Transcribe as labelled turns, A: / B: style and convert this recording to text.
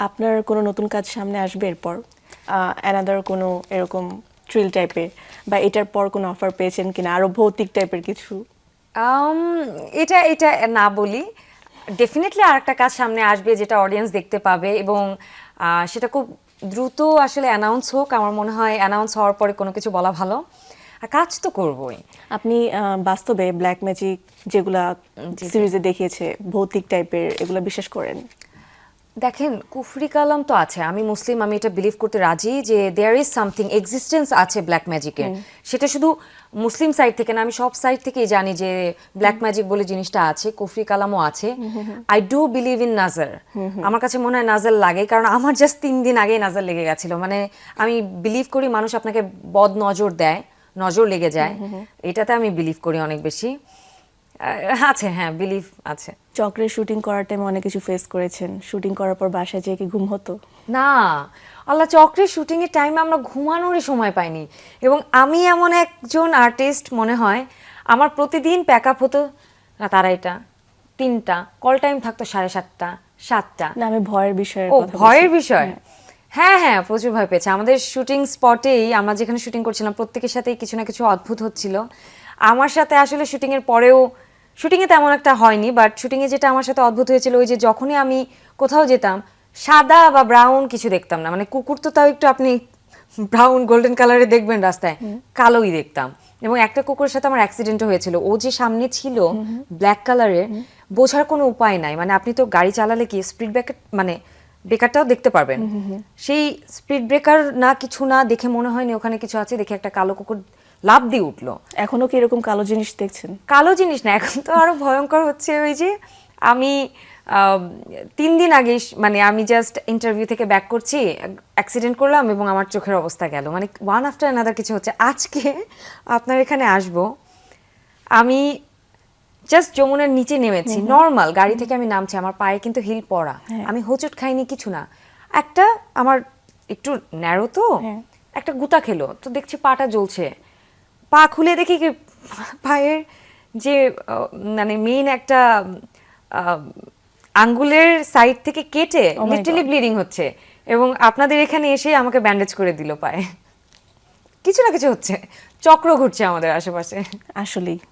A: আপনার কোনো নতুন কাজ সামনে আসবে এরপর অ্যানাদার কোনো এরকম থ্রিল টাইপের বা এটার পর কোনো অফার পেয়েছেন কিনা আরো ভৌতিক টাইপের কিছু?
B: আম, এটা এটা না বলি, ডেফিনেটলি আরেকটা কাজ সামনে আসবে যেটা অডিয়েন্স দেখতে পাবে, এবং সেটা খুব দ্রুত আসলে অ্যানাউন্স হোক। আমার মনে হয় অ্যানাউন্স হওয়ার পরে কোনো কিছু বলা ভালো। আর কাজ তো করবোই।
A: আপনি বাস্তবে ব্ল্যাক ম্যাজিক যেগুলা
B: জি।
A: সিরিজে দেখিয়েছে ভৌতিক টাইপের এগুলা বিশ্বাস করেন?
B: দেখেন, কুফরি কালাম তো আছে, আমি মুসলিম, আমি এটা বিলিভ করতে রাজি যে দেয়ার ইজ সামথিং, এক্সিস্টেন্স আছে ব্ল্যাক ম্যাজিকের। সেটা শুধু মুসলিম সাইড থেকে না, আমি সব সাইড থেকেই জানি যে ব্ল্যাক ম্যাজিক বলে জিনিসটা আছে, কুফরি কালামও আছে। আই ডু বিলিভ ইন নাজার। আমার কাছে মনে হয় নাজার লাগে, কারণ আমার জাস্ট 3 দিন আগেই নাজার লেগে গেছিল। মানে আমি বিলিভ করি মানুষ আপনাকে বদ নজর দেয়, নজর লেগে যায়, এটাতে আমি বিলিভ করি অনেক বেশি। আছে, হ্যাঁ, বিলিভ আছে।
A: চক্রের শুটিং করার টাইমে অনেক কিছু ফেস করেছেন, শুটিং করার পর বাসায় যেয়ে কি ঘুম হতো?
B: না, আল্লাহ, চক্রের শুটিং এর টাইমে আমরা ঘুমানোরই সময় পাইনি। এবং আমি এমন একজন আর্টিস্ট, মনে হয় আমার প্রতিদিন প্যাক আপ হতো রাত 2:30, 3টা, কল টাইম থাকতো 7:30, 7টা।
A: না, আমি ভয়ের বিষয়ে
B: ও,
A: কথা
B: ভয়ের
A: বলছি।
B: বিষয়। হ্যাঁ হ্যাঁ, প্রচুর ভয় পেয়েছে। আমাদের শুটিং স্পটেই, আমরা যেখানে শুটিং করছিলাম, প্রত্যেকের সাথেই কিছু না কিছু অদ্ভুত হচ্ছিল। আমার সাথে আসলে শুটিং এর পরেও, শুটিং এ তেমন একটা হয়নি, বাট শুটিং এ যেটা আমার সাথে অদ্ভুত হয়েছিল, ওই যে যখনই আমি কোথাও যেতাম, সাদা বা ব্রাউন কিছু দেখতাম না। মানে কুকুর তো তাও একটু আপনি ব্রাউন গোল্ডেন কালারে দেখবেন রাস্তায়, কালোই দেখতাম। এবং একটা কুকুরের সাথে আমার অ্যাক্সিডেন্টও হয়েছিল। ও যে সামনে ছিল ব্ল্যাক কালারের, বোঝার কোনো উপায় নাই। মানে আপনি তো গাড়ি চালালে কি স্পিড ব্রেকার, মানে ব্রেকারটাও দেখতে পারবেন, সেই স্পিড ব্রেকার না, কিছু না, দেখে মনে হয়নি ওখানে কিছু আছে, দেখে একটা কালো কুকুর লাফ দিয়ে উঠলো।
A: এখনো কি এরকম কালো জিনিস দেখছেন?
B: কালো জিনিস না, এখন তো আরো ভয়ঙ্কর হচ্ছে। ওই যে আমি 3 দিন আগে, মানে আমি জাস্ট ইন্টারভিউ থেকে ব্যাক করছি, অ্যাক্সিডেন্ট করলাম এবং আমার চোখের অবস্থা গেল। মানে ওয়ান আফটার অ্যানাদার কিছু হচ্ছে। আজকে আপনার এখানে আসবো, আমি জাস্ট যমুনার নিচে নেমেছি, নর্মাল গাড়ি থেকে আমি নামছি, আমার পায়ে কিন্তু হিল পরা, আমি হোঁচট খাইনি, কিছু না। একটা আমার একটু ন্যারো তো, একটা গুতা খেলো, তো দেখছি পাটা জ্বলছে। পা খুলে দেখি কি পায়ের যে মানে মেইন একটা আহ, আঙ্গুলের সাইড থেকে কেটে
A: Oh my
B: literally
A: God!
B: Bleeding হচ্ছে। এবং আপনাদের এখানে এসে আমাকে ব্যান্ডেজ করে দিল পায়ে। কিছু না কিছু হচ্ছে, চক্র ঘুরছে আমাদের আশেপাশে।
A: আসলেই